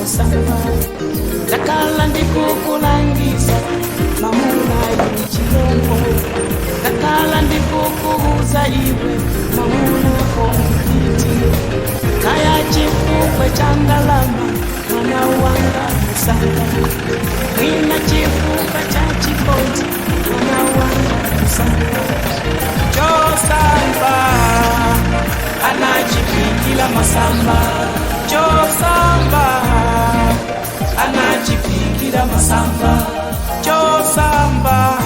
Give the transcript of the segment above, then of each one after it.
kusamba nakala ndikukulangiza mamuna y'ikirembo nakala ndikukubuza iwe mamuna kompiti kaya chifukwe cha ndalama mwana wanga kusamba mwina chifukwe cha chikondi mwana wanga kusamba chosamba anachipikila masamba chosamba anachipikila masamba chosamba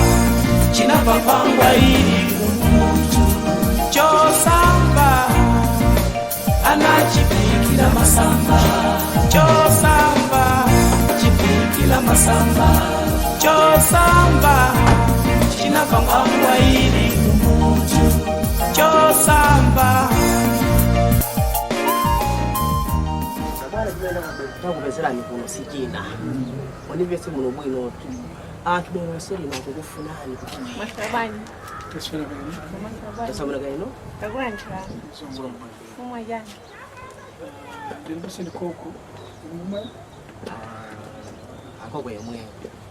chinapapangwa ili umutu chosamba anachipikila masamba chosamba chipikila masamba chosamba chinapapangwa ili umutu chosamba takupezerani kuno sichina wanipese muno bwino tu atubera seri na kukufunani Mashabani. Tasamuna gaino Tagwantra. Mumwa jana. Ndibese koko. akoko yemwe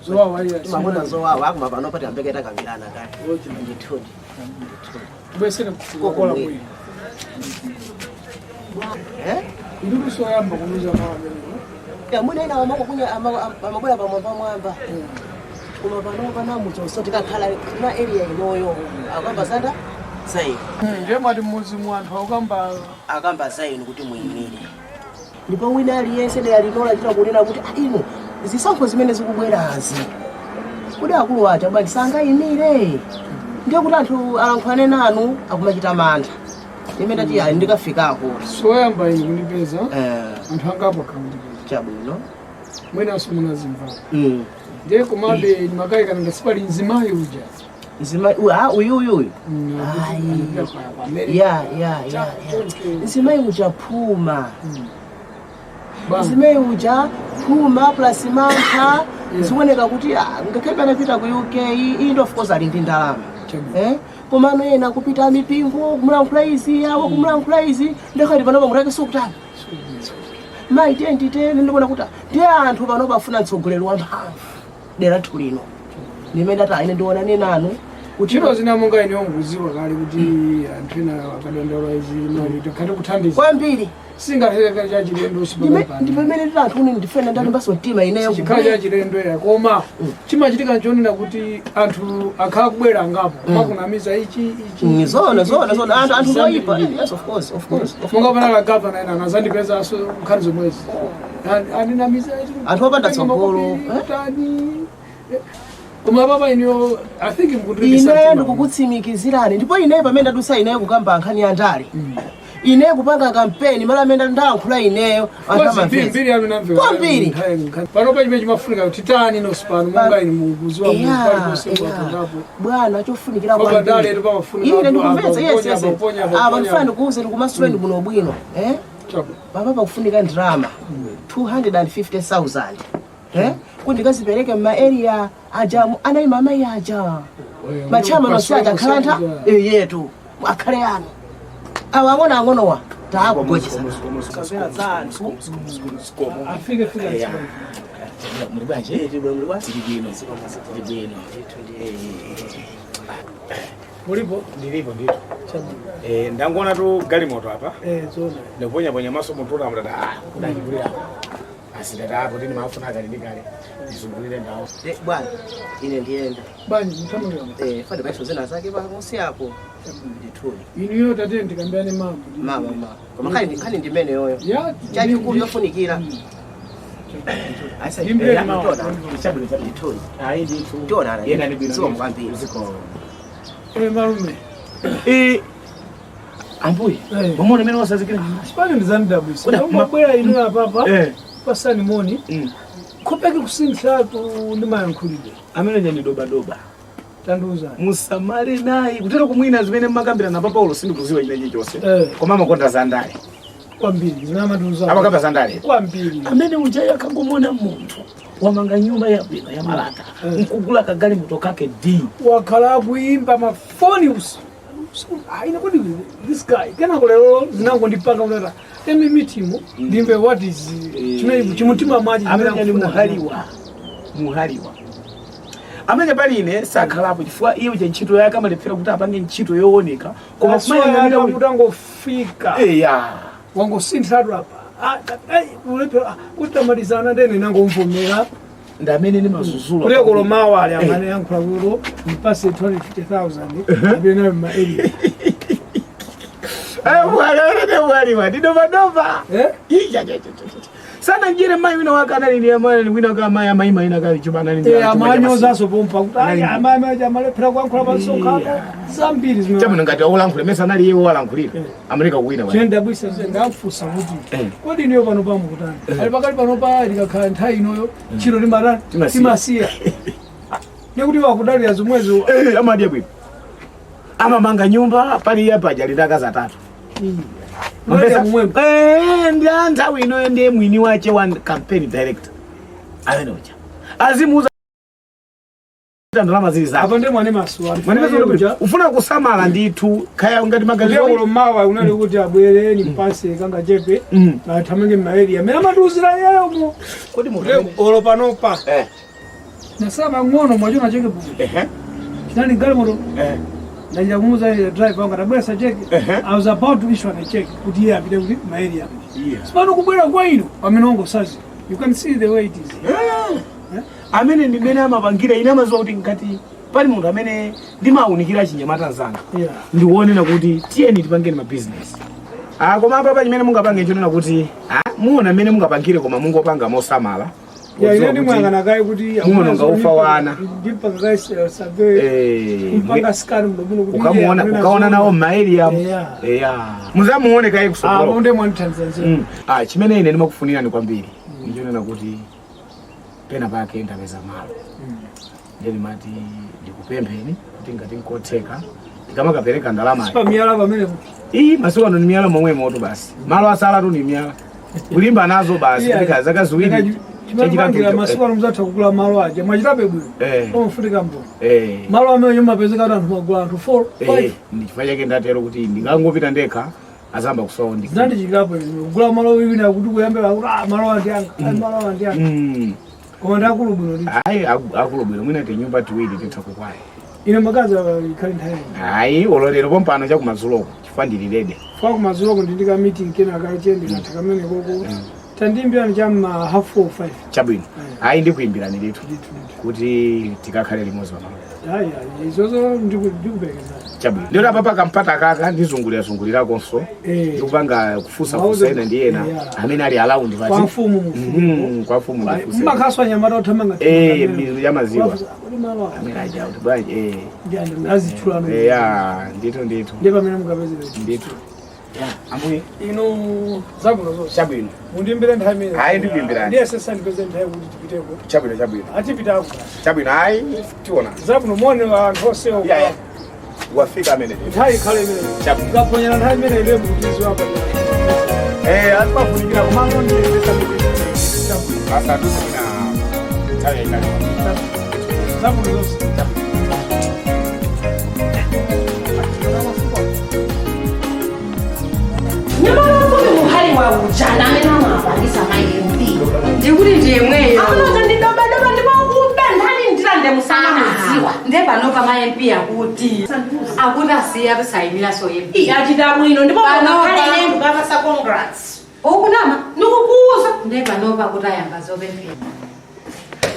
Zowa wali. mamuna zowa wakuma pano pati ambeketa kambilana kati ndithudi Ndibese kokola bwino. Ndugu so yamba kumuza mama mbele. Ya munena wamako kunya amabula pamwamba mwamba. Kuma pano pana mucho so tikakhala na area inoyo akamba sanda sai. Nje mali muzi mwantu akamba sai kuti muimire. Ndipo wina aliyense ne alinola chita kunena kuti ino zisankho zimene zikubwerazi. Kuti akulu acha bali sanga imire. Ndiye kuti anthu alankhwane nanu akumachita mantha. Nimene ati ndikafikako. So yamba kunipeza. Anthu angapo kamuti. Chabwino. Mwena asumuna zimva. Ndiye kumabe makai kana ngasipali nzimayi uja. Nzimayi uyu. Ya. Nzimayi uja phuma. Nzimayi uja phuma plus mantha. Zikuoneka kuti ngakhale napita ku UK indo of course ali ndi ndalama. Komano yena kupita mipingo kumulankhula izi yawo kumulankhula izi ndakati panopa mutake sokutana. Ma identity ndikuona kuti ndiye anthu pano bafuna mtsogoleri wamphamvu dera tulino nimene ata ine ndiona nanu kuti chiro zina monga ine onguziwa kale kuti anthu ena akadondola izi mali tikati kuthandiza kwambiri singatheka cha chilendo usipapa ndipemene ndi anthu ndifena ndali mbaso mtima ineyo chikhala cha chilendo ya koma chimachitika chonena kuti anthu akhala kubwera ngapo makunamiza ichi zona anthu zoipa yes of course monga panala governor ena anazandipeza aso mkhalizo mwezi aninamiza ichi anthu opanda tsogolo koma baba ino I think mkundrikisa ine ndikukutsimikizirani ndipo ine pamene ndadusa ineyo kukamba nkhani ya ndale ine kupanga kampeni mala amene ndayankhula ineyo mbiri aminamve kwambiri pano pa chimene chimafunika titani no spano monga ine mukuziwa mukali kusemba kunapo bwana chofunikira kwa ndale ndo pafunika ine ndikumvetsa yes aba mfano kuuze ndikumaswend muno bwino baba pakufunika ndrama 250,000 kuti ndikazipereke mma area aja anayi mama yaja machama nosata khalanta yetu akhale ano awangona angonowa taakugojesa kapera zantu afike muri banje muri bwa mulipo ndilipo ndito ndangona tu galimoto apa zona ndaponya maso mutona mutata kudakibulira asindata apo tini mafuna kali ndikale ndizungulire ndawo bwana ine ndienda banje mtamulira fade baisho zena zake ba musi yako ndithuli iniyo tate ndikambiyane mama koma khali ndimene yoyo ya chaji kulu yofunikira asa Imbe mtona chabule cha ndithuli ndithu tona yena ndibino sio mkwambiri malume ambuye momone mene wasazikira sipani ndizandabwisa mabwera ino apapa pasani moni kopeke kusinthatu ndimayankhulide amene nyani doba tanduza musamale naye kutero kumwina zimene makambira na Paulo sindikuziwa ine chose koma makonda zandale kwambiri zinamatunza abakamba zandale kwambiri amene ujaya akangomona munthu wamanga nyumba yabwino ya malata nkugula kagali moto kake D wakhala kuimba mafoni usi so ina kodi this guy kana kulero zinangondipanga unata emi meeting ndimbe what is chimutima maji amene muhaliwa amene pali ine sakhalapo chifukwa iwo ntchito yake amalephera kuti apange ntchito yooneka koma kumene kutangofika wangosinthatu apa ulephera kutamalizana ndene nangomvomera ndamene ni mazuzula kule kolomawa ali amene yankhula kulo mpase 250,000 abena ma area waliwa didova sana njire mai wina wakana ni wina kama ya mai ina kali chumana ni amanyo zaso pompa kuti amama jamalephera kwankhula basoka zambiri zimwe chamu ngati olankhula mesa nali yewo walankhulira amerika kuwina wali chenda bwisa ngafusa kuti kodi niyo pano pamukutana ali pakali pano pa likakhala nthawi inoyo chiro limbana timasiya nekuti wakudalira zomwezo amadiya bwino amamanga nyumba pali yapa jalidaka za 3 ndi nthawi inoyo ndiye mwini wache wa campaign director amenocha azimuza ndalama zili zako apo ndi mwane maswali ufuna kusamala ndithu khaya ngati magazi lero mawa unali kuti abwere ni mpase kanga jepe na thamenge maeli amene amatuzira yeyo mo kodi mu olo panopa nasaba ngono mwachona cheke bu nani gari moto Naja kumuza drive wanga tabwesa check. I was about to issue a check kuti yeye apite kuti maeli yapo. Sipano kubwera kwa ino amenongo sasa. You can see the way it is. Amene ndimene amapangira ina mazo kuti ngati pali munthu amene ndimaunikira chinyamata nzanga. Ndione na kuti tiyeni tipangeni ma business. Koma apa chimene mungapange chonena kuti muona amene mungapangire koma mungopanga mosamala. Ine ndimwangana kai kuti muno ngaufa wana ndipanga kai sabe mpanga scan mdobuno kuti ukaona nawo maili ya muzamuone kai kusokolo bonde mwa Tanzania chimene ine ndimakufunira ni kwambiri ndiona kuti pena pake ndapeza malo ndeni mati ndikupempheni kuti ngati nkotheka ndikamakapereka ndalama sipa miyala pamene masiku ano ni miyala momwe moto basi malo asala tu ni miyala kulimba nazo basi ndikaza kaziwiri Chakira masuka mzatha kugula malo aje mwachitabe bwino omufutika mbo malo amene mapezeka anthu magula anthu 4 5 chifukwa chake ndatero kuti ndikangopita ndekha azamba kusowa ndi zandi chikirapo kugula malo wina kuti kuyambira kuti malo andi anga koma ndakulu bwino ndi akulu bwino mwina te nyumba tiwiri titakukwaya ine makazi ikhali nthawi ololero pompano chakumazuloko chifukwa ndililede kwa kumazuloko ndindika meeting kena akachendi katika kamene koko tandimbira njama 4:30 chabwino ndikuimbira niletu kuti tikakhale limodzi pamalo izozo ndikuberekeza chabwino ndiro apa pakampata kaka ndizungulira konso ndikupanga kufusa ina ndi ena amene ali around kwa mfumu ndifusa makaswa nyamata uthamanga yamaziwa amene aja kuti bwaje azitulano ndito ndipo amene mukapezera ndito ambuye ino zabuno zonse chabwino mundimbire nthawi imene ndikuimbirani ndiye sesa ndipeze nthawi kuti tipiteko chabwino atipitako chabwino tiona zabuno mone anthu onsewo wafika amene nthawi ikhale imene chabwino ukaponyera nthawi imene ile mutizi wapa atimafunikira kumano ndiyesa basa tusina nthawi yaikali zabuno zonse Jana mena mabangisa mayembi. Ndikuti ndiye mweyo. Anoza ndidoba ndibakupenda hani ndilande musana muziwa. Ndeba no kama MP akuti. Akuda siya bisayimira so MP. Achita mwino ndipo bakale nembu baba congrats. Okunama Ndikukuza. ndeba no bakuta yamba zobe MP.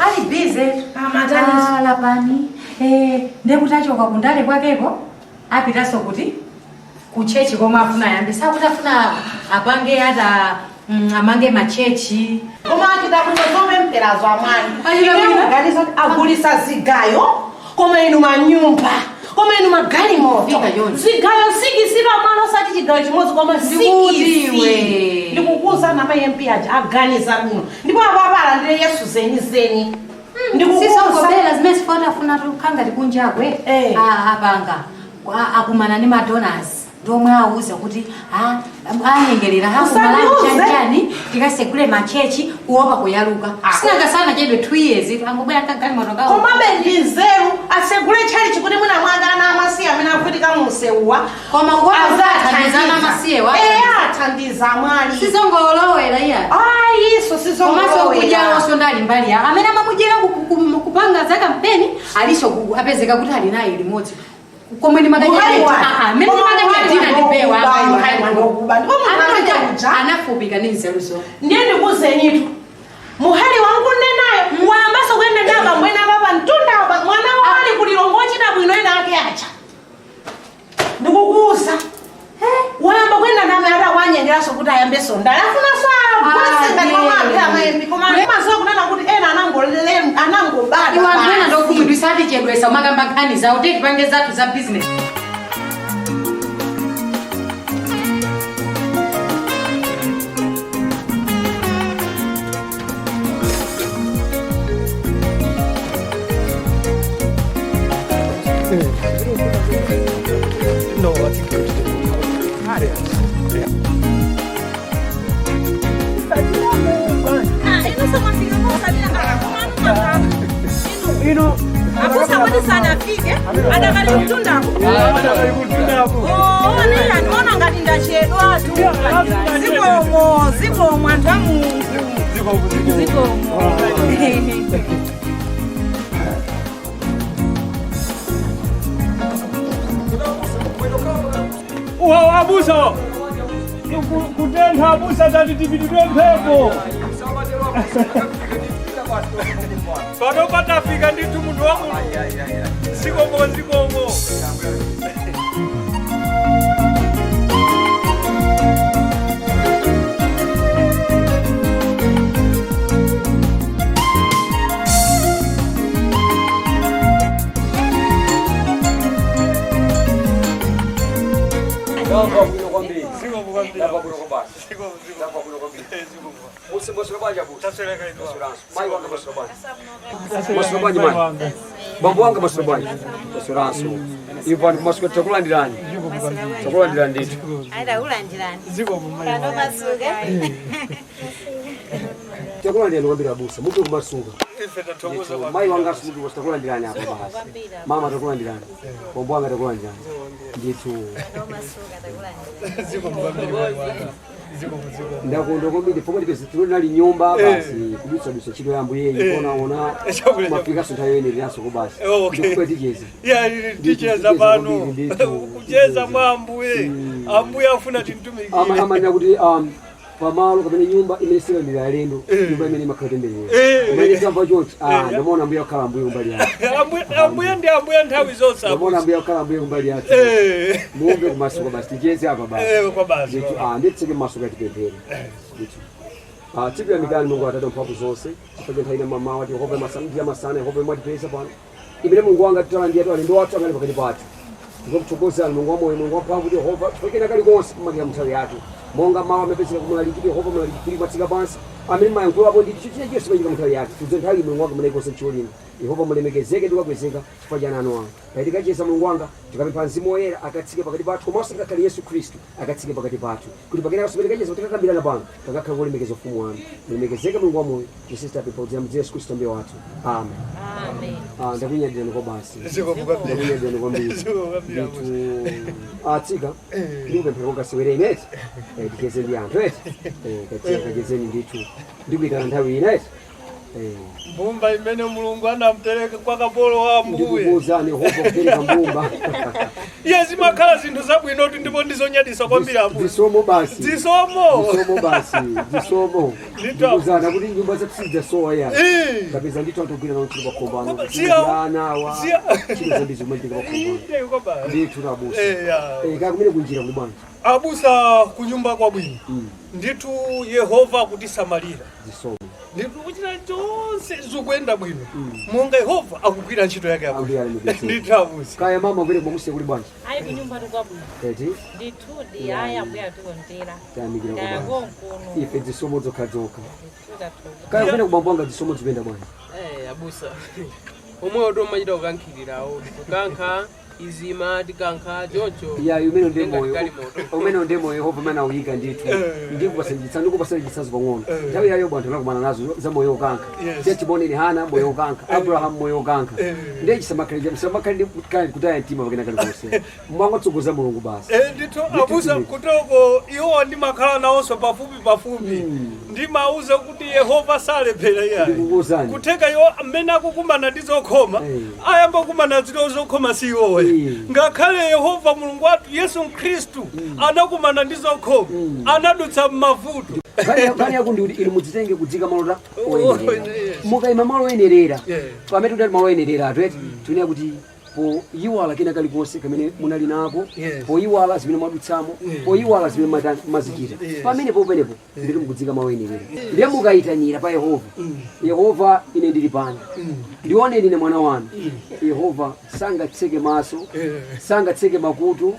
Ali busy Amatani lapani. Ndekutachoka kundale kwakeko. Apita so kuti kuchechi koma afuna yambi sakutafuna apange hata amange machechi koma achita kuzobe mpera zwa mwani ine agulisa zigayo koma inu manyumba koma inu magali moto zigayo sikisira mwana sati chigayo chimodzi koma sikisiwe ndikukuza na mayempi aja aganiza muno ndipo apapala ndire Yesu zeni ndikukubela zimesi fota funa tukanga tikunjakwe apanga akumana ni madonors ndomwe auza kuti anyengerera hakumalani tikasegule machechi kuopa kuyaluka sinanga sana chedwe 2 years angobwera kagali motoka komabe ndi nzeru asegule chalichi kuti mwina mwanga ana amasiye amene akuitika museuwa koma kuwazathandizana amasiyewa athandiza mwali sizongolowera iya iso sizongolowera komanso kujawo sondali mbali ya amene amamujera kupanga za kampeni alisho apezeka kuti ali naye limodzi komwe ni maganya mimi maganya tina ndipewa anafubika ni nzeruso ndiye ndikuzenitu muhali wangu nenayo wayambaso kwenda ndaba mwena baba ntunda mwana wali kulilongo chita bwino ena ake acha ndikukuza wayamba kwenda ndaba ara wanyengeraso kuti ayambe sonda afuna swala kusenga ngomaphe amayembi koma mazo kunana kuti ena anangobada iwa ntwana ndokumudwisa ati chedwesa magamba nkhani za uteti pange zatu za business No, I think Abusa mwani sana fike, adakali mtundako. Nila nona ngati ndachedwa tu. Ziko mwantu wa Mungu. Ziko Abusa kutentha abusa tati tipitidwe mphepo pano patafika ndithu munthu wa Mulungu zikomo Mambo wanga masurabani masuranso ipo masuka takulandirani nditu aida ulandirani kando masuga takulandira ngambira abusa mutu kumasuka mai wanga simutu takulandirani hapa basi mama takulandirani mambo wanga takulandirani nditu ndakondo komidi pomwe tipesitiro nali nyumba basi kudutsa chilo yambo yeyi ona mafika sintayene lyaso ko basi ndikupeti jezi ya ticheza pano kucheza mwambuye ambuye afuna tintumiki ama nakuti pamalo kapene nyumba imesira ndi alendo nyumba imene makhatembelero imene chamba choti ndamona ambuye akhala ambuye kumbali yake ambuye ndi ambuye nthawi zonse ndamona ambuye akhala ambuye kumbali yake muombe kumasuka basi ticheze apa basi kwa basi nditseke masuka tipemphere tipira mikani Mungu Atate mphamvu zonse chifukwa nthawi ina mama wati Yehova masandia masana Yehova mwatipesa pano imene Mulungu wanga titalandia tu alendo wathu amene pakati pathu ndikuchokozana Mulungu wa moyo Mulungu wa mphamvu Yehova chifukwa kali konse kumakia mthawi yake monga mawa amepesera kumulalikira Yehova mulalikiri matsika pansi amene mayankhulo apo ndi chichine chonse pachika mthawi yake tudze nthawi Mulungu wanga munayikonse mchiolino Yehova mulemekezeke ndikakwezeka chifukwa cha nanu wanga paitika chiyesa Mulungu wanga tikapempha mzimu woyera akatsike pakati pathu komanso ngakhale Yesu Khristu akatsike pakati pathu kuti pakena kasopereka chiyesa tikakambirana pano takakhala kulemekeza ufumu wanu mulemekezeke Mulungu wa moyo tisista pepa udzira mdzira Yesu Khristu mbuye wathu amen ndakunyadirani kwa basi ndakunyadirani kwambiri atsika ndikupemphera kokasiwere ineti tikeze ndi anthu eti kachezeni ndithu ndikuitana nthawi ineti mbumba imene Mulungu anampereka kwa kapolo wa ambuye ndikukuzani Yehova kupereka mbumba yezi makhala zinthu zabwino kuti ndipo ndizonyadisa kwambiri ambuye zisomo basi ndikuzana kuti nyumba zathu sizasowa ya kapeza ndithu antogwira nautili pakombano anawa chilo zambizi kumachitika pakombano ndithu nabusa kakumene kunjira kuli bwanji abusa kunyumba kwabwino ndithu Yehova kutisamalira zisomo ndithu kuchita chonse zikuyenda bwino monga Yehova akugwira ntchito yake apo ndithu abusa kaya mama kwene kwamusiya kuli bwanji ayi kunyumba tukwabwino eti ndithudi aya ambuye atikontera tayamikira ndakonkuno ife zisomo zokha kaya kumene kubambo wanga zisomo zipenda bwanji abusa omwe odo machita kukankhirirawo kukankha izima tikanka chocho ya umene ndemo Yehova mana uyika ndithu ndikupasanyitsa pang'ono nthawi yayo bwanthu anakumana nazo za moyo wokankha chachiboneni Hana moyo wokankha Abraham moyo wokankha ndiye chisamakhalire kutaya mtima pakena kalikonse mwangotsogoza Mulungu basi ndithu abusa kutoko iwo ndimakhala nawonso pafupi ndimauza kuti Yehova salephera yayi kutheka iwo amene akukumana ndi zokhoma ayamba kukumana zito zokhoma si iwowe ngakhale Yehova Mulungu wathu Yesu Khristu anakumana ndi zokhoma anadutsa m'mavuto kani yakundi kuti ili mudzitenge kudzika malota oyenerera mukayima malo oyenerera pamene tudali malo oyenerera atweti tuniya kuti po iwala kena kalikonse kamene munali nako po iwala zimene mwadutsamo po iwala zimene mazichita pamene popenepo ndiri mukudzika malo oyenerera ndiye mukayitanira pa Yehova ine ndili pano ndioneni ine mwana wanu Yehova sangatseke maso sangatseke makutu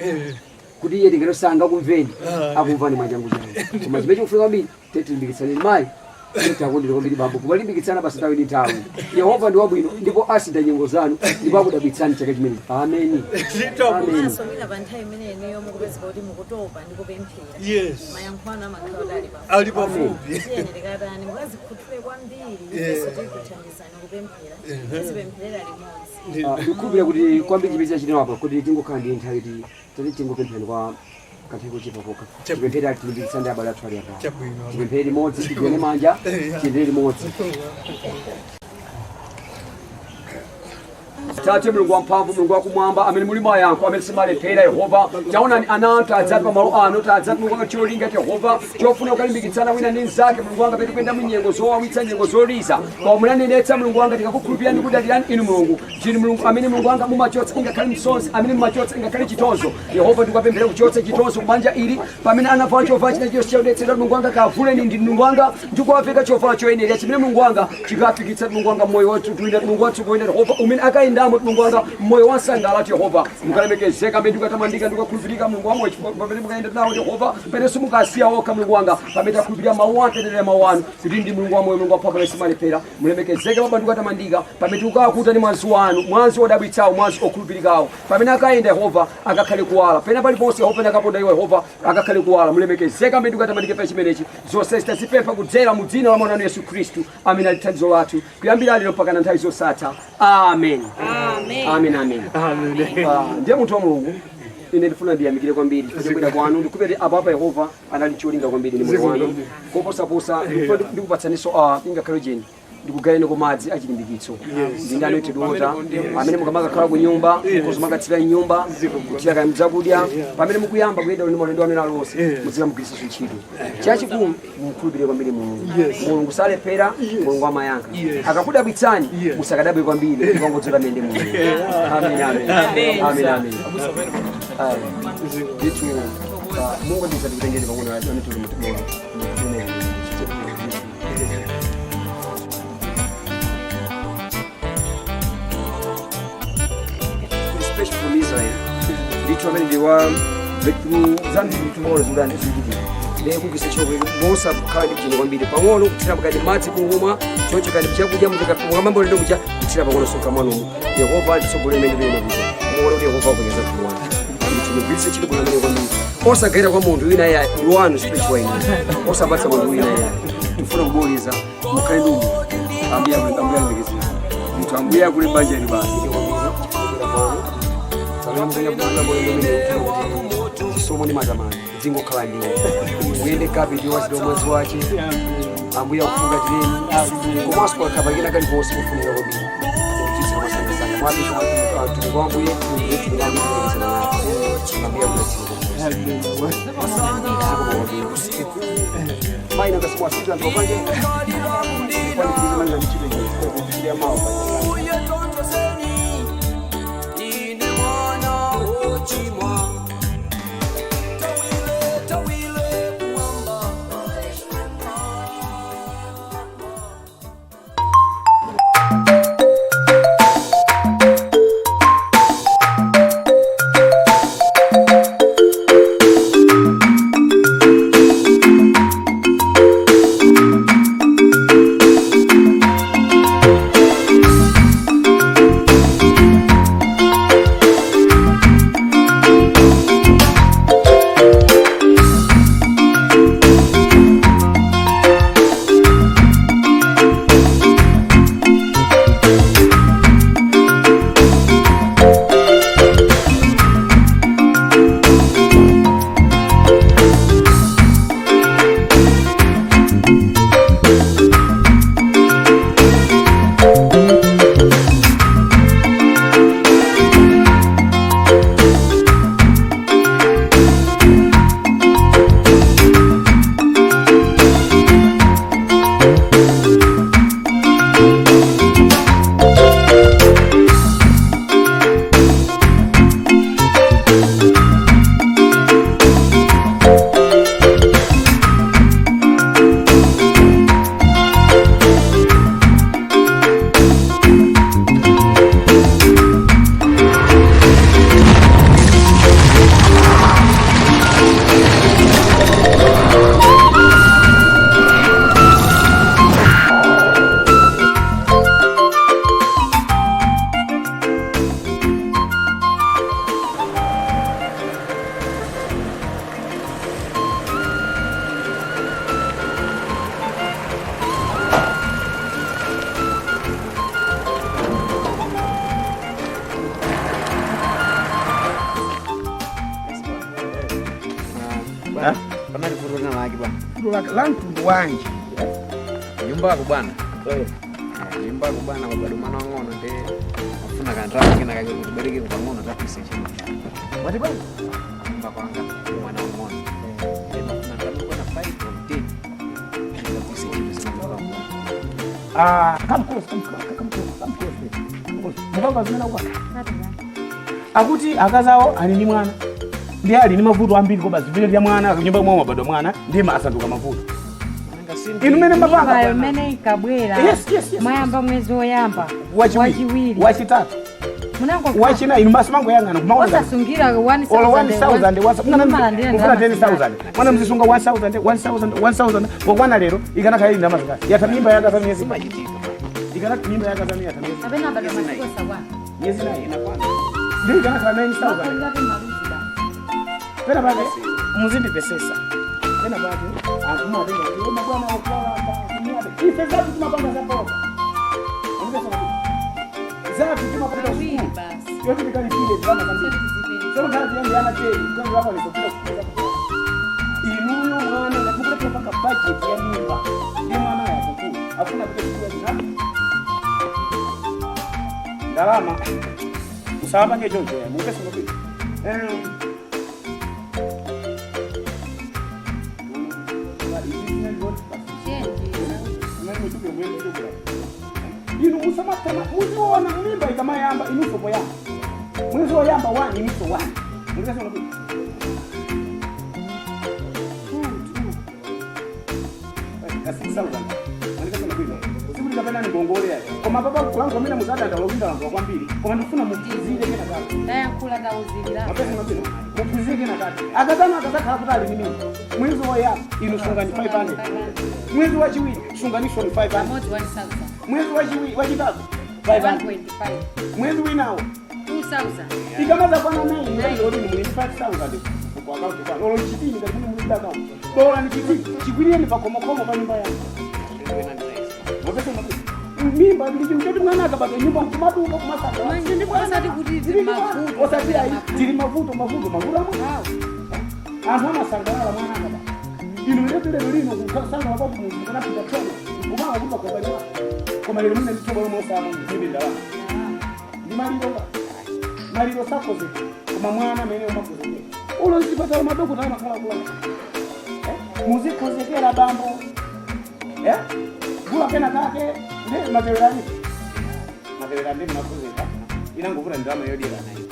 kuti iye tingero sanga kumveni akumvani mwachangu changu koma chimene chikufika kwambiri tilimbikitsaneni mayi takondera kwambiri bambo kumalimbikitsana basi nthawi ndi nthawi Yehova ndi wabwino ndipo asintha nyengo zanu ndipo akudabwitsani chaka chimene ameni komanso mwina pa nthawi imeneyo yomwe kupezeka kuti mukutopa ndi kupemphera mayankhwano amakhala ali pafupi tiyenerekatani mukazikhuthule kwambiri yeso tikuthandizani kupemphera tizipempherera limodzi ndikukhulupirira kuti kwambiri chipezi chitinapo kuti tingokhala ndi nthawi tati tingopemphera kwa kathiko chipapoka tipemphere tilimbikitsane ndi abale athu ali apa tipemphere limodzi tigwene manja tiyendere limodzi Tate Mulungu wamphamvu Mulungu wakumwamba amene muli mayankho amene simalephera Yehova taonani ana anthu adzati pa malo ano tadzati Mulungu wanga cholinga Yehova chofuna ukalimbikitsana wina ndi mnzake Mulungu wanga pete kuyenda munyengo zowawitsa nyengo zolisa koma munanenetsa Mulungu wanga tikakukhulupirira ndi kudalirani inu Mulungu chini Mulungu amene Mulungu wanga mumachotsa ingakhale msonzi amene mumachotsa ingakhale chitonzo Yehova tikupemphera kuchotsa chitonzo kumanja ili pamene anavala chovala china chonse chaudetsedwa Mulungu wanga kavuleni ndi Mulungu wanga ndikuwaveka chovala choyenera chimene Mulungu wanga chikafikitsa Mulungu wanga moyo wathu tuinde Mulungu wathu kuyenera Yehova umene akaenda Mulungu wanga moyo wasangala Yehova mukalemekezeka mbedi kutamandika ndikukhulupirika Mulungu wamwe pamene mukaenda nawo Yehova pamene simukasiya okha Mulungu wanga pamene takhulupirira mawu anu tenere mawu anu kuti ndi Mulungu wamwe Mulungu wamphamvu simalephera mulemekezeke baba ndikutamandika pamene ukakuta ni mwanzi wanu mwanzi wodabwitsawo mwanzi okhulupirikawo pamene akaenda Yehova akakhale kuwala pena paliponse Yehova nakaponda iwo Yehova akakhale kuwala mulemekezeka mbedi kutamandika pa chimenechi zonse zitazipempha kudzera mu dzina la mwana wanu Yesu Khristu amene ali thandizo lathu kuyambira lero mpaka nthawi zosatha amen amen amen ndiye munthu wa Mulungu ine ndifuna ndiyamikire kwambiri kuchokera kwanu ndikupete apa Yehova anali cholinga kwambiri ni moyo wanu koposaposa ndikupatsaniso ingakhale cheni ndikugaireni komadzi achilimbikitso ndindani wetedota pamene mukamakakhala ku nyumba kozomakatsira nyumba kuthira mzakudya pamene mukuyamba kuyenda ndi malendo anu alonse mudzira mugwiritsa ntchito chachikulu mukhulupirire kwambiri Mulungu salephera Mulungu amayankha akakudabwitsani musakadabwe kwambiri ndikangodzera mende Mulungu amen amen amen amen nditu Mungu ndisatitengere pang'ono anituli mutimona especially from Israel. Literally they were breakthrough zambiri tomorrow zudani zikiti. Leo kukisha bosa kandi kino kwambiri pang'ono kutira bakati matsi kuhuma choncho kandi chakudya muzika mambo lendo kucha kutira pang'ono soka mano Yehova alisogole mende bene kucha muone kuti Yehova kunyeza tuwana kuti bise chito kuna mene kwambiri osa gaira kwa mundu wina ya wanu spiritual ine osa batsa mundu wina ya tufuna kuboliza mukaendu ambia mbegezi mtu ambia kule banje ni basi somo ni matamani zingo kala ndiyo uende kapi ndiwasi do mwezi wache ambuya kufunga jireni komaso kwa kabagina kali bosi kufunika kwa bini kisa masanga sana wapi tulikwambuye tulikwambuye sana ambuya maina kasimwa sita ntopanje kwa nikizimani na mchile kwa kufikiria mao vuto la mtundu wanji. Nyumba yako bwana. Nyumba yako bwana kwa bado mwana ngono ndio afuna kanataka kina kake kubereke kwa ngono za pisi chini. Wati bwana? Nyumba kwa anga mwana ngono. Ndio mafuna kama kwa na fight from 10. Ndio pisi chini sana kwa. Come close. Mukamba zimena kwa. Akuti akazawo ali ni mwana. Ndi ali ni mavuto ambiri koba zivile vya mwana nyumba mwa bado mwana ndima asanduka mavuto. Inu mene mapanga bayo mene ikabwera. Yes. Mayamba mwezi oyamba. Wachiwiri. Wachitatu. Munango wachina inu masimango yangana kumaona. Wasasungira 1000. Mwana 10,000. Mwana mzisunga 1,000 kwa kwana lero ikana kaili ndama zaka. Yata mimba yaka za miezi majitika. Ikana mimba yaka za miezi. Abena bado matiko sawa. Miezi na inakwanda. Ndio ikana kama 9,000. Pena bade muzindi pesesa. Pena bade akuma ndio ndio mabwana wakala hapa. Ife zatu tumapanga za boga. Zatu tumapanga basi. Yote nikali kile drama kabisa. Sio kazi yangu yana teli. Ndio hapo nilipopita kutoka. Inuyo mwana na tukule mpaka budget ya nyumba. Ndio maana ya kuku. Hakuna kitu kingine. Dalama. Usaba ngejojo ya mungu sema kitu. Inu usama kama mwizo wana mimba kama yamba inuso kwa yamba. Mwizo yamba wani inuso wani. Mungu sema kitu. Kasi sauza. Mungu sema kitu. Usiku nikapenda nigongole yake. Kwa mababa kulangu mimi na mzada ndalowinda wangu kwa mbili. Kwa ndifuna mutizile tena kaka. Daya kula da uzilira. Mapesa mapesa. Mutizile tena kaka. Akazana akazaka hakutali nini? Mwizo ya inusunga ni 500. Mwezi wa chiwili sunganisho ni 500. Mwezi wa chiwili wajitatu 500. Mwezi winao 2000. ikamaza kwa nani ndio ni 5000 kwa account kwa lolo chitini ndio ni muda kama dola ni chitini chikwilie ni pakomokomo kwa nyumba yangu. Mapesa mapesa. Mimba nilijumtoto mwana akabado nyumba mtumatu huko kumasaka. Manje ndipo asati kuti mavuto. Osati ai tiri mavuto magura mwana. Ahama sangala mwana akaba. Inu ndio lino kusanga wababu mwana pita tena. Kumama kumba kwa bali. Kama leo mimi nitoka kwa mosa hapo mzidi ndala. Ni maliro sako zetu. Kama mwana mwenye umakoze. Ulo nisipata madogo na makala kula. Muziki uzekera bambo. Gula pena kake ne materani. Materani makoze ka. Ina nguvura ndama yodi la nai.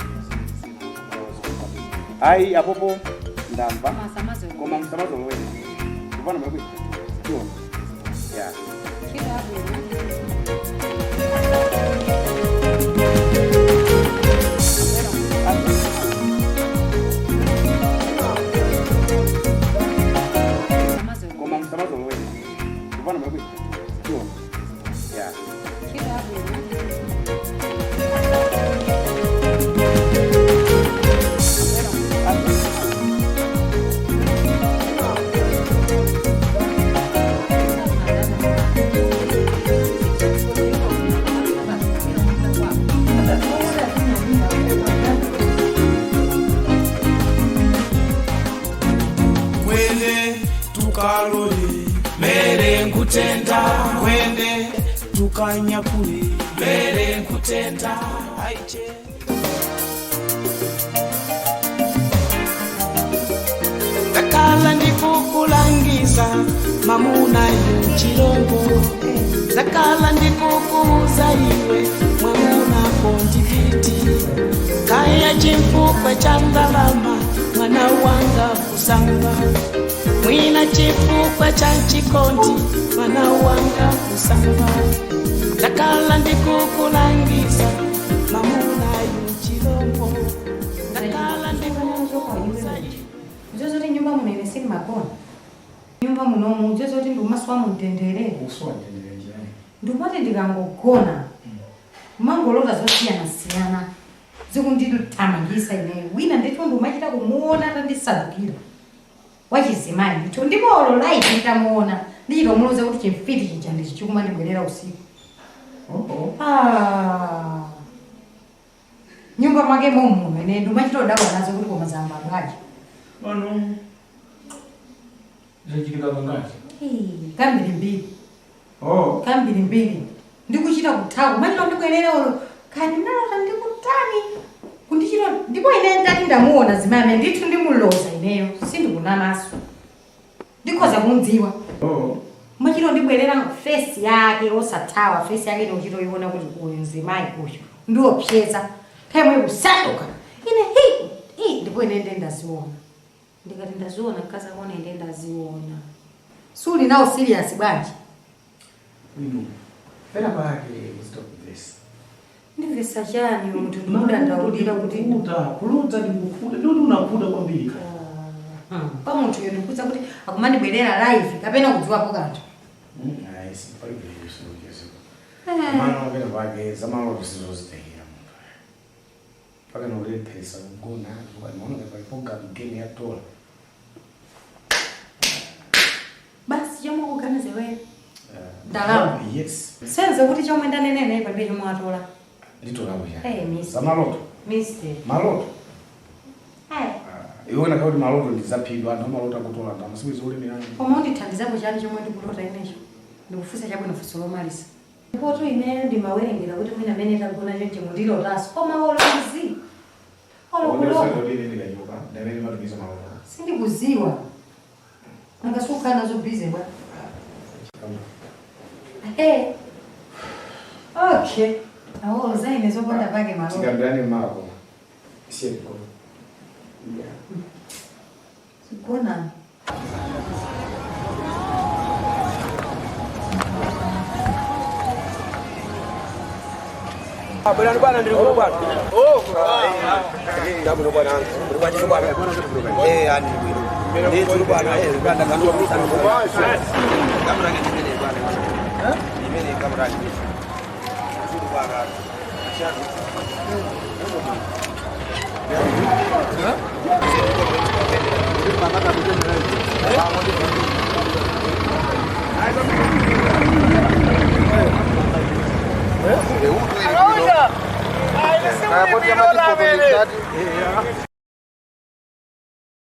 Ai apopo ndamba. Koma msamazo wewe. Bwana mwe. Tuone. Yeah. Koma msamazo wewe. Bwana mwe. Tuone. Yeah. Mere nkutenda wende tukanyakule mere nkutenda aiche zakala ndikukulangiza mamuna y'chilongo zakala ndikukuuza iwe mwamuna pontifiti kaya chifukwa cha ndalama mwana wanga kusanga mwina chifukwa cha chikondi mwana wanga kusanga zakala ndikukulangiza mamuna y'chilongo zakala ndikukuuza Zozote nyumba munene sini magona. Nyumba munomu zozote ndumaswa mutendere. Uswa tendere njani. Ndupate ndikangogona. Mangolota zosiyana. Zikundidu tamangisa ine. Wina ndito ndumachita kumuona tandisadukira. Wachizimai ndito ndibolo light nitamuona. Ndiro muloza kuti chimfiti chichandi chichukuma ndibwerera usiku. Nyumba mwake mumu, ndumachita udawa nazo kuti komazamba bwaji. Wano Zvichitika kangazi. Kambiri mbiri. Oh. Kambiri mbiri. Ndikuchita kuthaku. Manje ndikuyenera ulo. Kani ndalota ndikutani. Kundichita ndipo ine ndati ndamuona zimame ndithu ndimuloza ineyo. Sindikunamaso. Ndikhoza kumudziwa. Oh. Machiro ndibwerera face yake osathawa face yake ndikuchitoiona kuti uyu nzimayi uyu ndiopyeza khaimwe kusanduka ine ndipo ine ndende ndaziona ndikati ndaziona mkazi akona ine ndaziona suli nawo serious bwanji Pera pake stop this. ndimvesa chani munthu ndimuda ndaulira kuti kuluta ndikufuta ndi unafuta kwambiri. pa munthu yo ndikuza kuti akumandibwerera live kapena kudziwapo kanthu. Nice, pari bem isso no dia. Mano, pera pake zamalo sizozitehera muntu. Paka no le pesa ngona, ukaona palipoga mgeni atola. Basi chomwe kuganize wewe. Ndalama. Yes. Senze kuti chomwe ndanenene palibe chomwe atola. Nditola kuya. Mister. Zamaloto. Mister. Maloto. Iwe nakauti maloto ndizapidwa anthu maloto akutola ndama siku izole mirani. Koma undithandizapo chani chomwe ndikulota inecho. Ndikufunsa chabwino funso lomalisa. Ndipo ine ndimawerengera kuti mwina amene tagona chonche mundilotaso. Koma olozi. Olokuloka. Sindikuziwa. Angasuka nazo busy bwana. Okay. Awo zaine zokonda pake maloto. Tikambirane mako. Siyepo. Yeah. Sikona. Bwana bwana ndio bwana. Oh. Ndio bwana. Bwana bwana. Yani ndio tu bwana bwana kandu kwa kamera ngine bwana. Nimeni kamera ngine. Ndio bwana.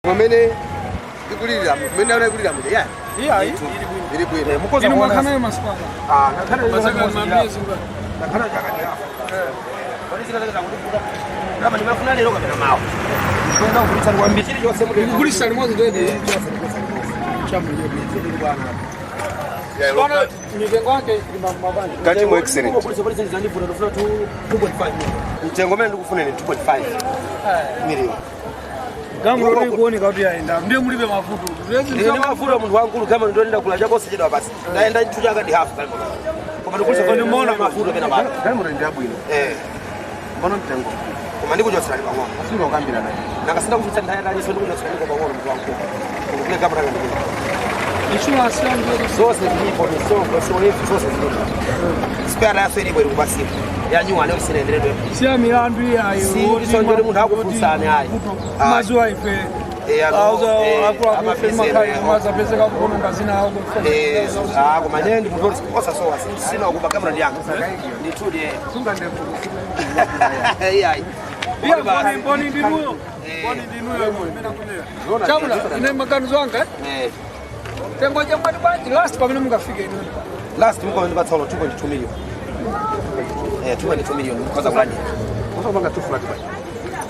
Mwamene ikulira mwene ana ikulira muje ya iya iri bwino mukoza kuona kana masipala nakana mamiezi nakana chakadira bali zina zaka kuti kama nimafuna lero kapena mawo kwenda kulitsa kwambiri chili chose muli kulisa limodzi ndede chamuje bwana bwana mitengo yake mabanja kati mu excellent kulisa bali zina ndifuna ndofuna 2.5 mtengo mene ndikufuna ni 2.5 milioni Gamu lori kuoneka kuti yaenda ndiye mulibe mafuta. Ndiye mafuta mundu wankulu kama ndonenda kula chako sijeda basi. Ndaenda chuja ngadi half kama. Koma ndikulisa kwa ndimona mafuta pena bana. Gamu ndi abwino. Mbona mtengo. Koma ndikuchosera ndi pang'ono. Asinga ukambira naye. Nakasinda kuchitsa ndaya dali so ndikuchosera ndi pang'ono mundu wankulu. Kule kama tanga ndikuchosera. Insurance yangu zose zilipo ni so hivi zose zilipo. Spare ya seri bwe kubasi. Yanyuwa leo sinenderedwe. Sia milandu yayo. Si sonjole mundu akufutsane hayi. Mazuwa ife. Auza akula kufema kai maza pesa ka kuona ngazina au kufema. Kwa manendi mudori kosa so wasi. Sina ukuba kamera yangu. Ni tudi. Sunga ndefu. Ai. Pia mboni ndinuyo. Mboni ndinuyo mimi nakunea. Chabula ine maganizo anga. Tengo jamani bwanji last pamene mungafika ino. Last mko ndi batsalo 2.2 million. 2.2 million kwa sababu gani? Kwa sababu ngatu flat bwana.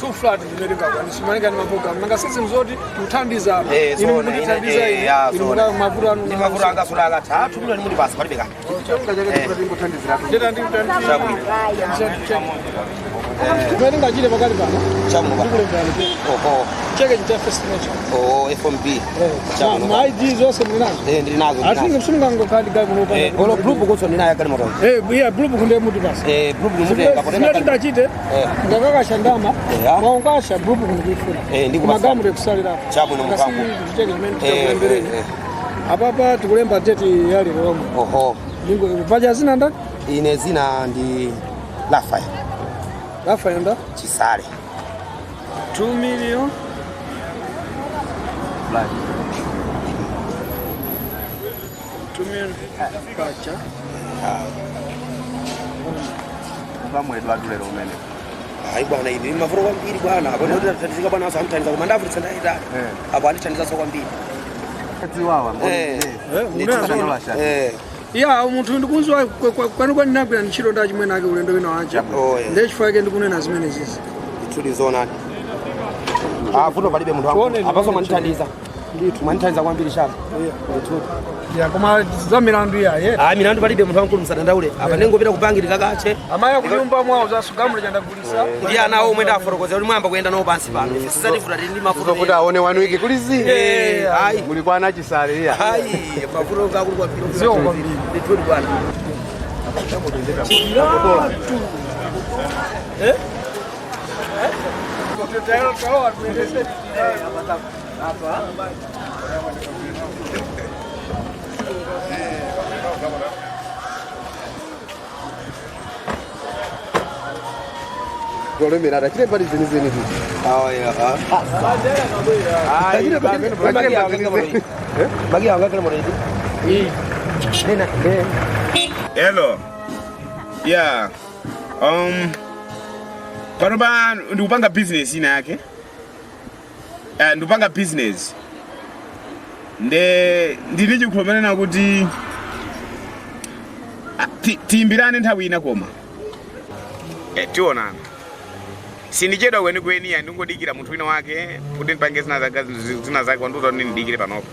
2 flat ndimelinga kwani simanika ni maboga. Manga sisi mzodi tuthandiza. Ino muthandiza ino mavuto anu. Ni mavuto anga sulaga 3 million muri basi pali beka. Chonga jaga kuti ngothandizira. Ndeta ndithandiza. Ndimelinga chile pakali pano. Chamuba. Oho. Cheke chita first match. Oh, FMB. Chamuba. Ma ID zose ndinazo. Ndinazo. Atinga msunga ngokadi gagu nopanda. Bolo group kuso ndinayo kali moto. Yeah, group kunde muti basi. Group muti kapotena. Ndinga chite. Ngakaka shandama. Mwaungasha group kunde kufuna. Magamu rekusalira. Chabu no mupango. Cheke chimene Apapa tikulemba date yali romo. Oho. Ndingo paja zina ndani? Ine zina ndi Rafael. Rafael nda? Chisale. 2 million. Right. 2 million. Pacha. Vamos Eduardo lero umene. Hayi bwana hivi mavuro kwambiri bwana. Bwana ndio tatizika bwana sometimes kwa mandavu tsandaida. Abo alithandiza so kwambiri. Ziwawa. Ya umuntu ndikunzwa kwanuko ndinagwira ntchito nda chimwe nake ulendo wina wacha. Ndiye chifukwa chake ndikunena zimene zizi. Tulizona. Vuto palibe munthu wangu. Apaso manithandiza. Manithandiza kwambiri shaka. Ya koma za milandu ya. Milandu palibe munthu wankulu msadandaule. Apa nengopita kupangirika kache. Amaya kunyumba mwawo zasugamule chandagulisa. Ndi anawo omwe ndaforokoza uli mwamba kuyenda nawo pansi pano. Sizatifuta ndi mafuta. Kuti aone wanu iki kulizi. Hayi. Muli kwa anachisale ya. Hayi. Mafuta ngakulu kwa pilo. Sio kwa pilo. Nditudi bwana. Gole mirada kile bali zini hivi. Bagi anga kile mwana hivi. Hello. Yeah. Panoba ndikupanga business ina yake. Ndikupanga business. Ndili chikukhulupirana kuti timbirane nthawi ina koma. Tionana. Sindichedwa kweni ndingodikira munthu wina wake kuti ndipange zina zake wanduza kuti ndidikire panopo.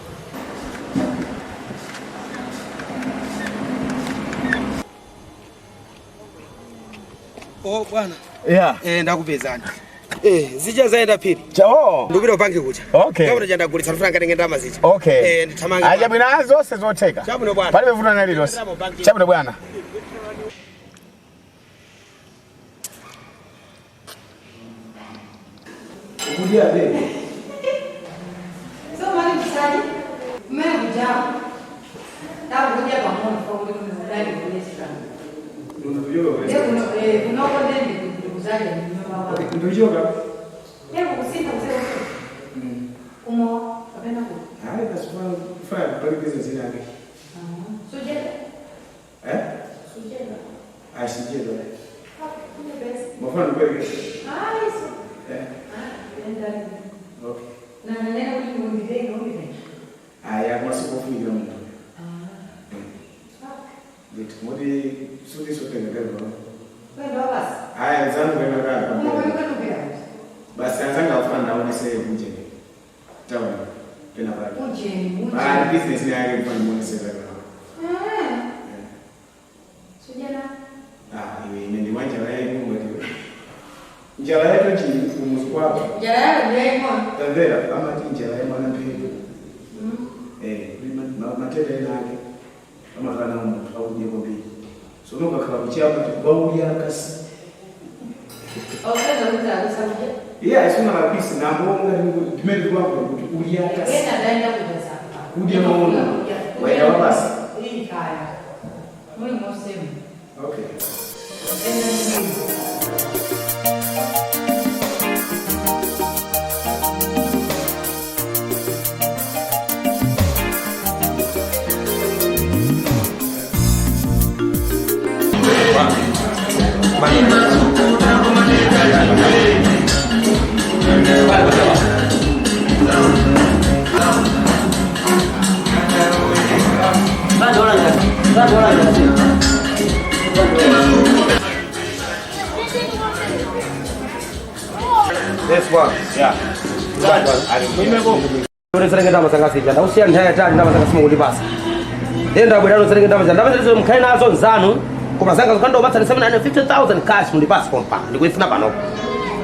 Oh bwana. Yeah. Ndakupezani. Zija zaenda pili. Chao. Ndikupita upange kucha. Okay. Kabula janda kulisa franka ngenda mazicha. Okay. Ndithamanga. Ajabwina zonse zotheka. Chabwino bwana. Palibe vuto nali lonse. Chabwino bwana. Kulia bebe. So mali msaji. Mimi mjao. Tabu kuja pamoja kwa kuliko mzali kule sana. Ndio kuna kodeni kuzaje ni mama. Ndio yoga. Hebu usita useme. Umo apenda ku. Hai that's fine. Pale business ina yake. Sujeda. Sujeda. Sijeda. Kuna best. Mfano kweli. Isso. Okay. Na neno ulimuongezea ngombe. Kwa siku kufunga mtu. Ndio modi sudi sote ngalo. Wewe basi. Zangu kwenda kaka. Unakwenda basi anzanga afana naone sasa kunje. Tawa. Tena bado. Kunje. Business ni yake kwa mwone sasa. Sujana. Iwe ni wanja la yeye mungu ndio. Njala yetu chini kumuzikwa. Njala yako ndio imo. Tavera ama njala yeye mwana pili. Matenda yake. Kama kana mtu au je kobi. So nuka kwa kuchapa kubaulia kasi. Okeza utasauje. Yeah, sina kabisa na mbonga nimeli kwa kulia kasi. Yeye anaenda kujaza. Kuja maona. Wewe basi. Hii kaya. Mimi msemo. Okay. This one. Yeah. That one. Serengeta amasanga sija. Ndausiya nthawi tali ndamasanga simu kulipasa. Ndenda bwera serengeta amasanga. Ndapeza mkhali nazo nzanu. Kumasanga zikando basa 750,000 cash mulipasa kompa. Ndikuifuna pano.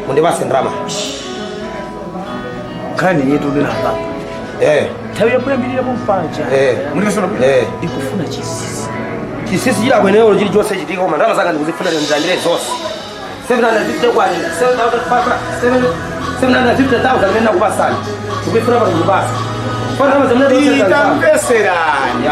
Mundipasa ndrama. Kani yetu ndina hapa. Tawi ya kuyambirira mumfanja. Mulipasa ikufuna chisisi. Chisisi jira kweneo jiri jose chitika koma ndamasanga ndikuzifuna ndandire zose. 750,000 mena kupasana. Ukifuna kwa kubasa. Kwa nini mzee mnadai Itampeserani.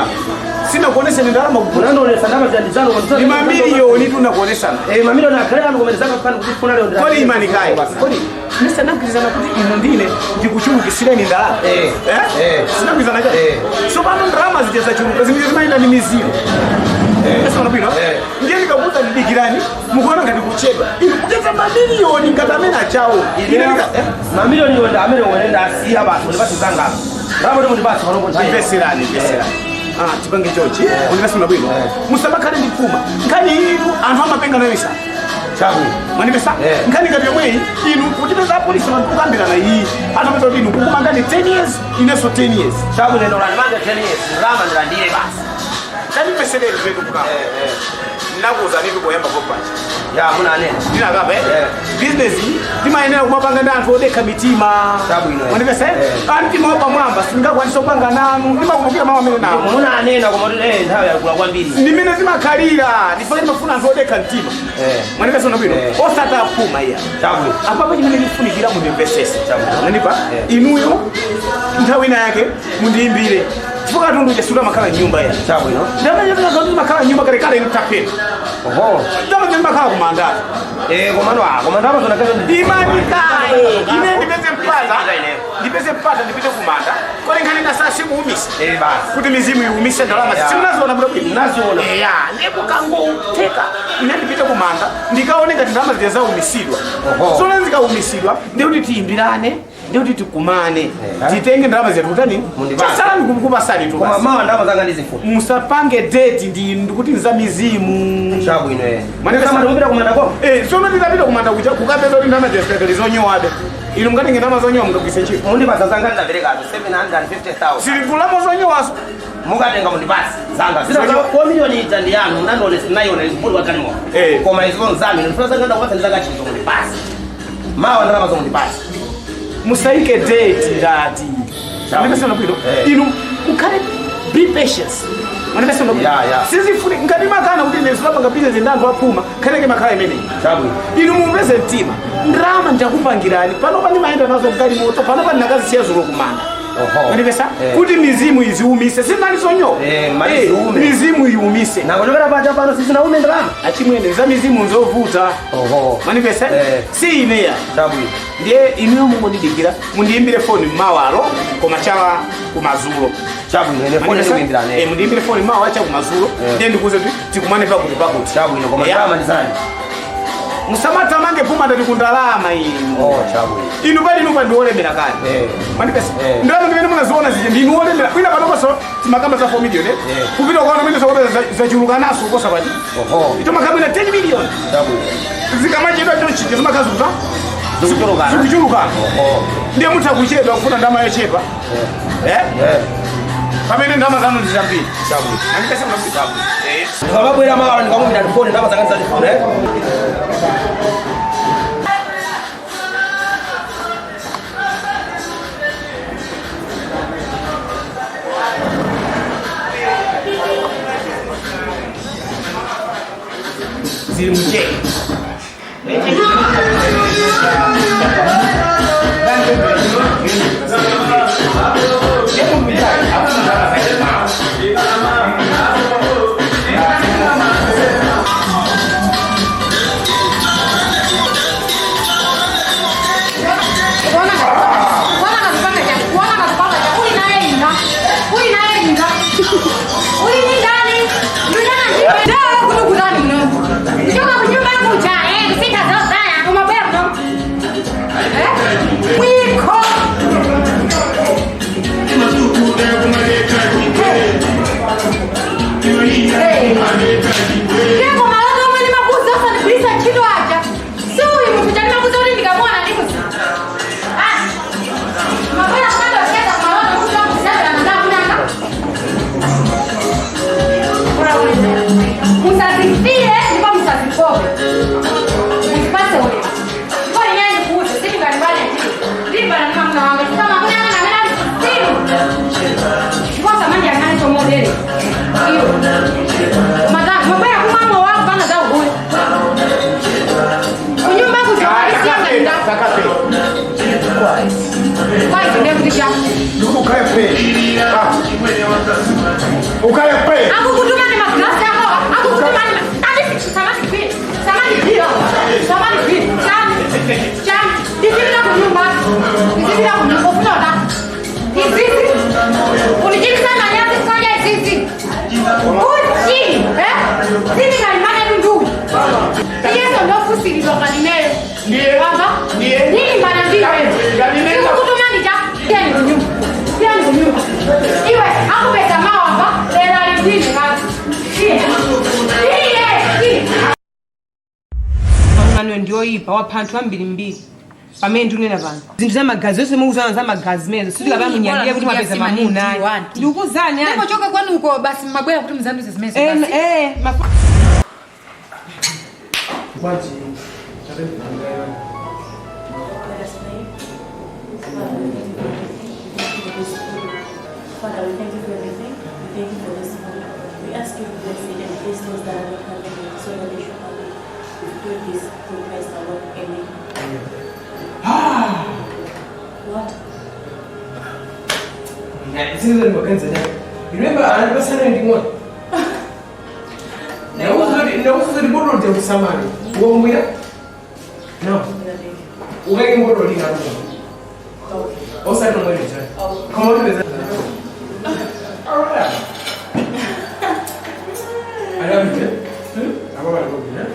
Sina kuonesha ni ndarama kupona ndio ndama za ndizano kwa ni mamilioni tunakuonesha. Mamilioni na kale ngomeza kwa kufuna leo ndani. Kwani imani kai? Kwani Mr. Nakizana kuti inondine ndikuchuka kisire ni ndala. Sina kuzana kai. So bado ndarama zijeza chuka zingine ni mizimu. Sasa unapita? Ndiye nikabuta ndikirani mukuona ngati kucheba. Ikujeza mamilioni ngatamena chao. Mamilioni ndio ndamene unaenda asia basi ulipata zanga. Ndaba ndi basi pano ngonthayi. Veserani. Chipange chochi. Univesima bwino. Musabakale ndipfuma. Nkhani inu anthu amapenga nawisa. Chabu. Manipesa? Nkhani ngati yomwe inu kutipeza polisi kukambirana iyi. Atapeza kuti inu kukumanga ndi 10 years, ineso 10 years. Chabu neno landimanga 10 years. Ndalama ndilandire basi. Kani peseleni kwetu kukamba. Nakuza nipi kuyamba kopati. Ya muna nena. Ndina kapa business timayenera kumapanga ndi anthu odekha mitima. Chabu ino. Manipesa? Antima opa mwamba singakwanisa kupanga nanu. Ndimakumbukira mama amene nawo. Muna nena koma kuti nthawi yakula kwambiri. Ndimene zimakhalira. Ndifake ndimafuna anthu odekha mtima. Manipesa unabwino. Osata apuma iya. Chabu. Apapo chimene ndifunikira mundimvesese. Chabu. Nanipa? Inuyo nthawi ina yake mundiimbire. Chifukwa tundu chasula makhala nyumba ya. Chabu ino. Ndamene tundu makhala nyumba kale mtapeni. Ndamene makhala kumandata. Komandama zonakazo ndi imani kai. Ine ndipeze mpata ndipite kumanda. Kole nkhani ndasasi kuumisa. Basi. Kuti mizimu iumise ndalama. Simunaziona muda bwino. Naziona. Nekukangoteka. Ine ndipite kumanda. Ndikaone ngati ndalama ziya zaumisidwa. Zona zikaumisidwa. Ndikuti tiimbirane. Ndikuti tikumane. Titenge ndalama zetu kutani? Chasala ndikukupasani tu. Koma mawa ndalama zanga ndizifuna. Musapange date ndikuti nza mizimu. Chabu ino Maneka kama ndikupita kumanda kwa? Sono ndikapita kumanda kuja kukapeza kuti ndalama zetu zonyowabe. Inu mukati ndalama zonyowa mukagwisa ntchito. Mundipasa zanga ndapereka 750,000. Silikulamo zonyowaso. Mukatenga mundipasa zanga. Sina 4 million ita ndi yanu nandone sinaiona ikupuli wakani mwa. Koma izo nzami ndifuna zanga ndakupasa ndizanga chizo mundipasa. Mawa ndalama zo mundipasa. Musaike date ndati. Manipesa unabwino. Inu ukhale be patient. Manipesa unabwino. Sizifuni ngati makana kuti nesulapa ngabusiness ndandu apuma khaneke makhala imene. Chabu. Inu mupeze mtima. Ndrama ndakupangirani. Panopa ndimayenda nazo mgali moto. Panopa ndakazisiya zulo kumanda. Manipesa? Kuti mizimu iziumise. Simali zonyo. Mizimu iumise. Nakonekera pacha pano sisi naume ndrama. Achimwene za mizimu nzovuta. Manipesa? Si ineya. Chabu. Ndiye inu mungondidikira mundiimbire phone mawalo koma chala kumazulo. Chabu ine phone ndiimbirane. Mundiimbire phone mawa cha kumazulo. Ndiye ndikuze kuti tikumane pakuti pakuti. Chabu ine koma ndalama ndizani. Musamata mange puma ndati kundalama inu. Chabu. Inu bali inu bandiolembera kale. Manipesa. Ndalama ndimene munaziona zije ndinu olembera. Kwina panokoso timakamba za 4 million kupita kwa mimi za chuluka naso kosa bati. Ito makamina 10 million. Chabu. Zikamachedwa chochi zimakazuka. Zikuchuluka. Ndiye mutha kuchedwa kufuna ndama yochepa. Pamene ndama zanu ndizambiri. Chabu. Manipesa unabwino. Chabu. Ndikababwera mawa ndikamumbira phone ndama zanga ndizifuna. Zilimche. Aku kutuma ni magrasa ako. Aku kutuma ni samani pia. manuyo ndioyipa wapha anthu ambirimbiri pamene ndinena pano zinthu za magazi zonse mukuzana za magazi mezo sitikapana munyandiye kuti mapeza mamuna ndikuzani ndipo choka kwanuko basi mabwera kuti muzambize zimene Father, we thank you for everything. We thank you for this morning. We ask you to bless it and bless those that are not having it so that they should have it. We pray this through Christ our Lord. Amen. What? This is what I'm saying. You remember I was saying what? No, so the bottle of somebody. Go where? No. Where you bottle of also, I don't know what you're saying. Come on with it. Alright. I love you. I'm going to go here.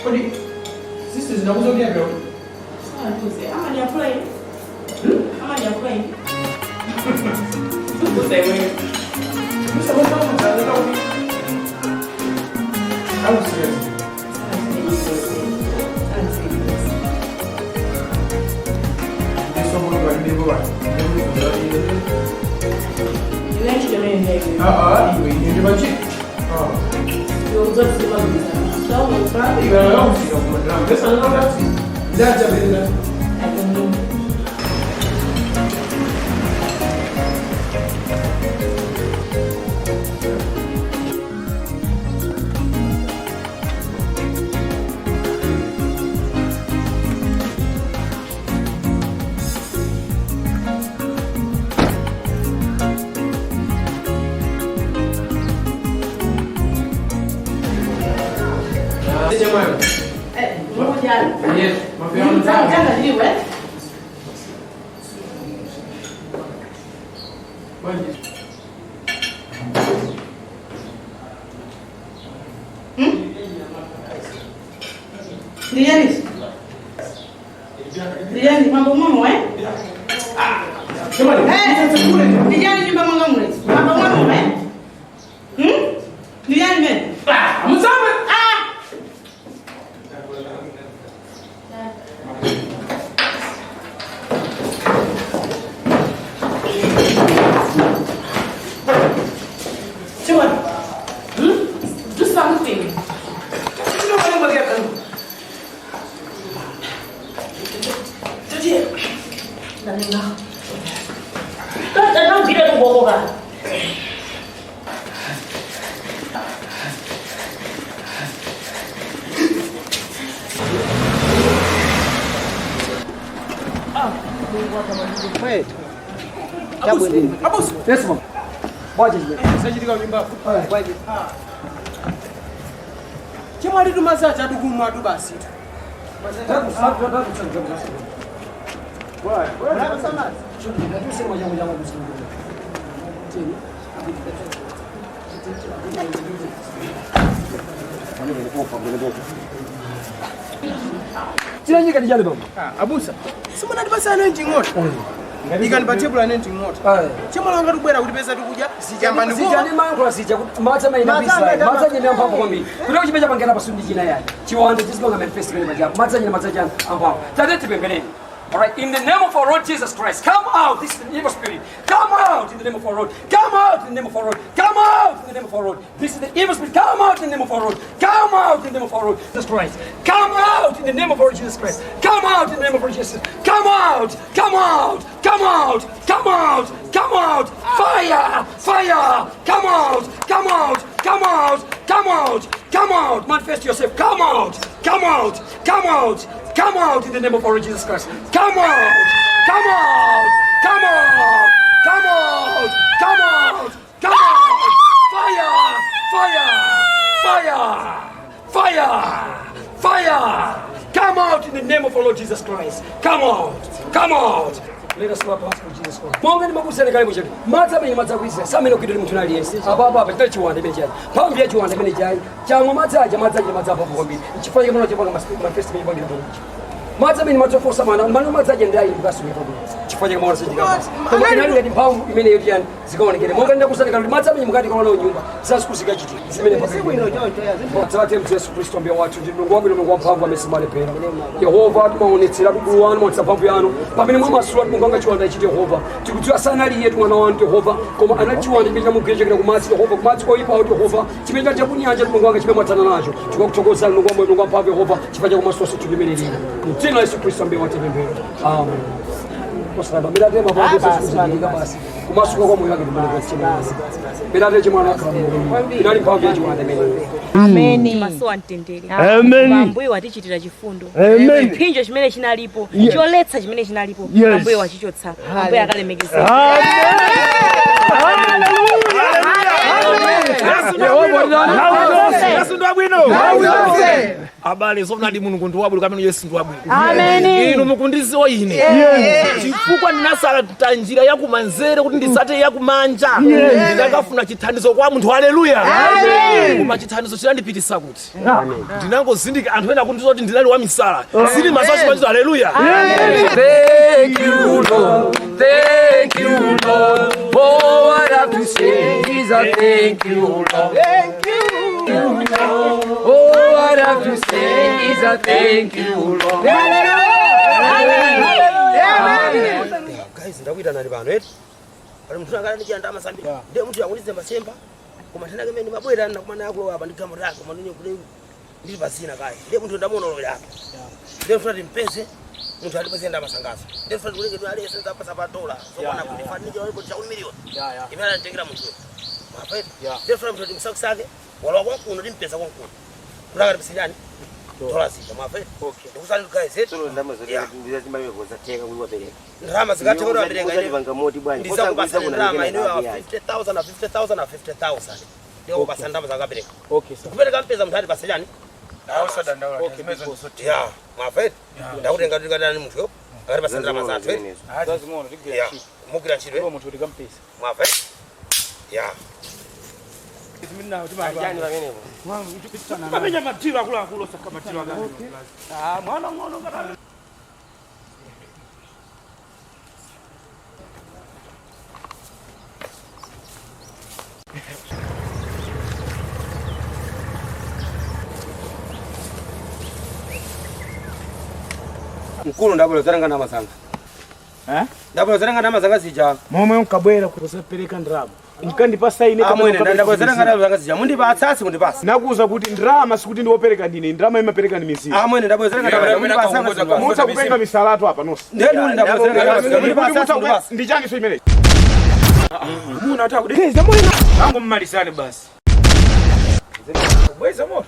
What do you? Sisters, no one's okay, bro. I'm on your plane. I'm on your plane. Stay away. Mr. I'm serious. Ndiani mambo mamo Ndiani nyumba mwanga mwezi. Mambo mamo Ndiani men. Mzamwe. Do something. You know what I'm going to get. Don't be able to walk over. Wait. Abus. Yes, ma'am. Pode ir. Você diga o limba. Vai. Chama ali do massagem do gumo do basi. Mas é do saco da do sangue. Vai. Vai passar mais. Não sei mais já do sangue. Sim. Tiranye kadi jale baba. Abusa. Simona ndipasa nenti ngota. Ikanipatie bula nenti ngota. Chama langa tubwera kuti pesa tukuja. Sijamba ndiko. Sijani mangwa sija mata maina bisa. Mata nyene ampa kombi. Kuno chimeja pangera pasundi jina yake. Chiwanda chisimanga manifest kwenye majabu. Mata nyene mata jana ampa. Tadete pembeleni. All right, in the name of our Lord Jesus Christ, come out. This is the evil spirit. Come out in the name of our Lord. Come out in the name of our Lord. Come out in the name of our Lord. This is the evil spirit. Come out in the name of our Lord. Come out in the name of our Lord Jesus Christ. Come out in the name of our Lord Jesus Christ. Come out in the name of our Lord Jesus. Come out. Come out. Come out. Come out. Come out. Fire. Fire. Come out. Come out. Come out. Come out. Come out. Manifest yourself. Come out. Come out. Come out. Come out in the name of our Lord Jesus Christ. Come out! Come out! Come out! Come out! Come out! Come out! Fire! Fire! Fire! Fire! Fire! Come out in the name of our Lord Jesus Christ. Come out! Come out! Let us clap hands for Jesus Christ. Monga ni makusa ni karibu chini. Mata mimi mata kuisa. Sasa mimi nokidoni mtu nali yensi. Hapa tete chiwande meje. Pambia chiwande mene jai. Chango mata mata hapa kwa mbi. Chifanye kama unachopanga manifest mimi bangi ndio. Matsa mini matofosa mana mano matsa jenda ili basi mikono. Chifanye kama wanasijika basi. Kama kinali ngati mpamvu imene yoti yani zikaonekera. Monga nda kusana kana matsa mini mukati kaona nyumba. Sasa sikusika chitu. Zimene pa siku ino jonto ya. Tsate mtu Yesu Kristo ambia watu ndi Mungu wangu Mungu mpamvu amesimama pera. Yehova tumaonetsera bigulu wanu motsa pamvu yanu. Pamene mwa masura Mungu anga chiwanda chiti Yehova. Tikudziwa sana ali yetu mwana wantu Yehova. Koma anachiwanda bila mugeje kana kumasi Yehova kumasi ko ipa Yehova. Chimenda cha kunyanja Mungu anga chimwe matana nacho. Tikukutokoza Mungu wangu Mungu mpamvu Yehova. Chifanye kama sosi tulimelelira. Jina Yesu Kristo ambaye watembea. Amen. Kwa sababu bila dema bado basi. Kumasuka kwa moyo wake mbele kwa chini. Bila dema mwana kama. Bila lipa vya jua ndemeni. Amen. Maso antendere. Amen. Mambuye watichitira chifundo. Amen. Pinjo chimene chinalipo. Choletsa chimene chinalipo. Mambuye wachichotsa. Mambuye akalemekeza. Yesu ndo abwino. Abale so nadi Mulungu ndo wabwino kamene Yesu ndo wabwino. Amen. Ino mukundiziwa ine. Chifukwa ndinasala tanjira yakumanzere kuti ndisate yakumanja. Ndakafuna chithandizo kwa munthu. Haleluya. Amen. Koma chithandizo chinandipitisa kuti. Ndinangozindika anthu ena kundizo kuti ndinali wa misala. Sili masachi machizo. Haleluya. Thank you Lord. Thank you Lord. Oh, what I have to say is a thank you Lord. Thank you Lord. Oh, what I have to say is a thank you Lord. Guys, ndawita nali bano eti. Pali mtu angala ndichanda masambi. Ndiye mtu yakulize masemba. Koma tena kemeni mabwera na kumana yako hapa ndikamo lako manunyo kule. Ndi pasina kai. Ndiye mtu ndamuona lo yako. Ndiye mtu atimpese. Mtu alipozenda masangazo. Ndiye mtu kuleke ndo ali senza pasa pa dola. So bana kulifanije walipo cha milioni. Imela nitengira mtu. Mafeti. Ndiye mtu atimsakusake. Wala kwa kuno ndimpesa kwa kuno. Kulaka bisijani. Dola sita mafeti. Okay. Ndikusali kae zetu. Solo ndama zote ndizima yevo zateka kuliwa peleka. Ndama zikateka kuliwa peleka ile. Ndivanga moti bwana. Ndizakubasa ndama ino 50,000 na 50,000 na 50,000. Ndio basa ndama zakapeleka. Okay. Kupeleka mpesa mtali basijani. Awusada ndaula. Okay, mezo zote. Ya, mafeti. Ndakutenga ndikadana ni muthu. Akati basa ndama zathu. Hazi ngono tigera chito. Mugira chito. Ngo muthu ndikampesa. Mafeti. Ya. Mina utima jani bamenepo. Mwana uchipitana. Bamenya matiro akulu saka matiro akali. Mwana ngono ngata. Mkulu ndabolo zaranga na masanga. Ndabolo zaranga na masanga sija. Momwe unkabwera kusapeleka ndrama. Ndikandipasa ine kama ndabolo zaranga na masanga sija. Mundi batsasi mundi basi. Nakuza kuti ndrama sikuti ndiopereka ndine. Ndrama imapereka ni misizi. Mwene ndabolo zaranga na masanga. Musa kupenga misalatu hapa nosi. Ndio ndabolo zaranga na masanga. Mundi basi. Ndichani so imene. Mungu nataka kudekeza mwene. Nangu mmalisane basi. Bweza moto.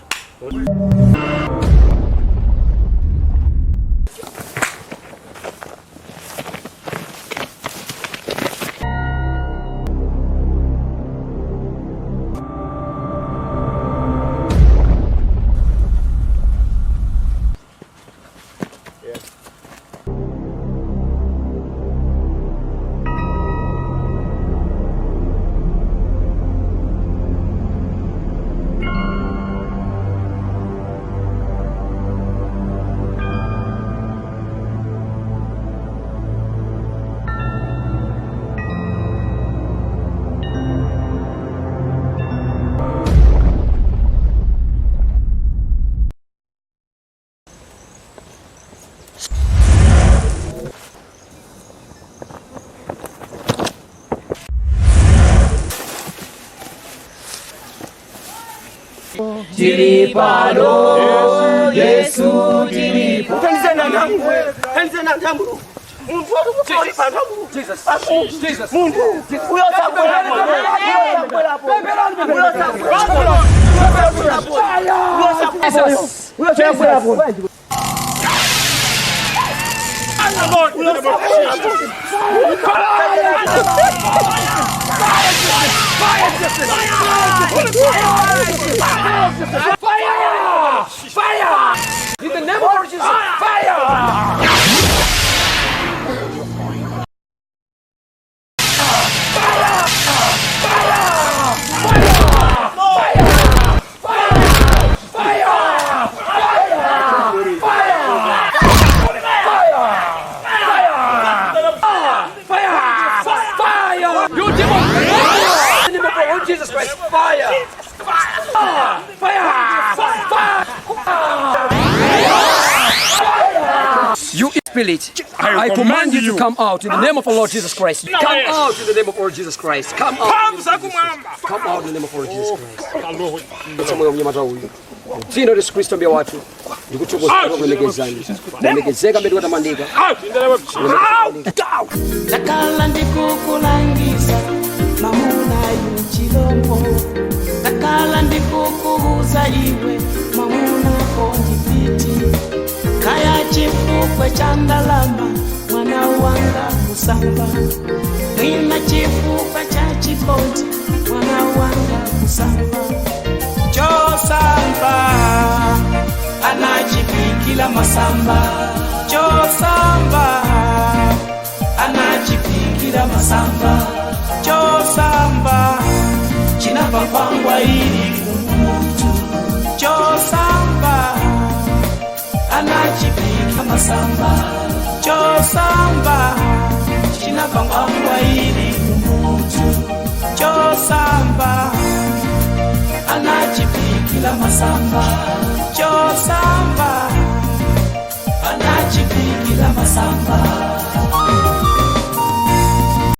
Tilipalo Yesu tilipo. Tanzania nangu. Tanzania nangu. Mungu wangu pangu. Jesus. Jesus. Mungu. Uyo sakwela hapo. Uyo sakwela hapo. Fire! Fire! In the name of Jesus, fire! You demon! In the name of our Lord Jesus Christ, fire! Fire! Fire! You spirit, I command you to come out in the name of our Lord Jesus Christ. Come out in the name of our Lord Jesus Christ. Come out. Come out in the name of our Lord Jesus Christ. Somo mnyamata huyu. Jina la Yesu Kristo mbia watu. Ndikuchokoza kulemegezani. Lemegezeka mbele watamandika. Takala ndikukulangiza mamuna yuchilombo. Takala ndikukuuza iwe mamuna kondipiti. Kaya chifukwe cha ndalama mwana wanga kusamba. Mwina chifukwe cha chipoti mwana wanga kusamba. Chosamba anachipikila masamba. Chosamba anachipikila masamba. Chosamba chinapapangwa ili kumutu. Chosamba anachipika masamba. Chosamba chinapapangwa ili kumutu. Chosamba anachipikila masamba. Chosamba anachipikila masamba.